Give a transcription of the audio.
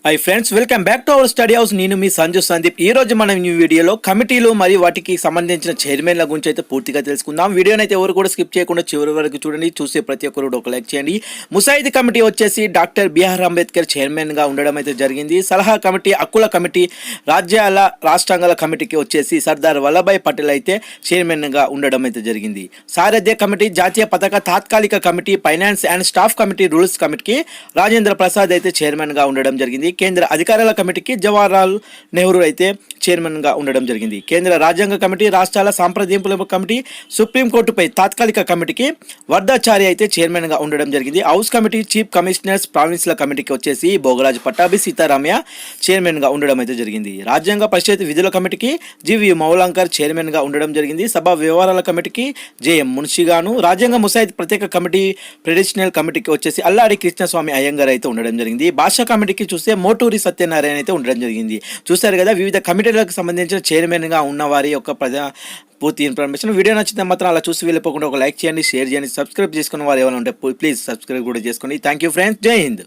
Hi friends, welcome back to our study house. నేను మీ సంజు సందీప్. ఈ రోజు మనం ఈ వీడియోలో కమిటీలు మరియు వాటికి సంబంధించిన చైర్మన్ల గురించి అయితే పూర్తిగా తెలుసుకుందాం. వీడియోని అయితే ఎవరు కూడా స్కిప్ చేయకుండా చివరి వరకు చూడండి. చూసే ప్రతి ఒక్కరు ఒక లైక్ చేయండి. ముసాయిదీ కమిటీ వచ్చేసి డాక్టర్ బిఆర్ అంబేద్కర్ చైర్మన్ గా ఉండడం అయితే జరిగింది. సలహా కమిటీ, హక్కుల కమిటీ, రాష్ట్రాంగాల కమిటీకి వచ్చేసి సర్దార్ వల్లభాయ్ పటేల్ అయితే చైర్మన్ గా ఉండడం అయితే జరిగింది. సారథ్య కమిటీ, జాతీయ పథక తాత్కాలిక committee, finance and staff committee, rules కమిటీకి రాజేంద్ర ప్రసాద్ అయితే చైర్మన్ గా ఉండడం జరిగింది. కేంద్ర అధికారాల కమిటీకి జవహర్లాల్ నెహ్రూ అయితే చైర్మన్ గా ఉండడం జరిగింది. కేంద్ర రాజ్యాంగ కమిటీ, రాష్ట్రాల సాంప్రదింపుల కమిటీ, సుప్రీంకోర్టుపై తాత్కాలిక కమిటీకి వర్ధాచారి అయితే చైర్మన్ గా ఉండడం జరిగింది. హౌస్ కమిటీ, చీఫ్ కమిషనర్స్ ప్రావిన్స్ల కమిటీకి వచ్చేసి భోగరాజ్ పట్టాభి సీతారామయ్య చైర్మన్ గా ఉండడం అయితే జరిగింది. రాజ్యాంగ పరిషత్ విధుల కమిటీకి జీవి మౌలాంకర్ చైర్మన్ గా ఉండడం జరిగింది. సభా వ్యవహారాల కమిటీకి జేఎం మున్షిగాను, రాజ్యాంగ ముసాయిదీ ప్రత్యేక కమిటీ, ప్రెడిషనల్ కమిటీకి వచ్చేసి అల్లాడి కృష్ణస్వామి అయ్యంగార్ అయితే ఉండడం జరిగింది. భాషా కమిటీకి చూస్తే మోటూరి సత్యనారాయణ అయితే ఉండడం జరిగింది. చూశారు కదా, వివిధ కమిటీలకు సంబంధించిన చైర్మన్ గా ఉన్న వారి యొక్క పూర్తి ఇన్ఫర్మేషన్. వీడియో నచ్చితే మాత్రం అలా చూసి వెళ్ళిపోకుండా ఒక లైక్ చేయండి, షేర్ చేయండి, సబ్స్క్రైబ్ చేసుకున్న వారు ఏమైనా ఉంటే ప్లీజ్ సబ్స్క్రైబ్ కూడా చేసుకోండి. థ్యాంక్ యూ ఫ్రెండ్స్, జై హింద్.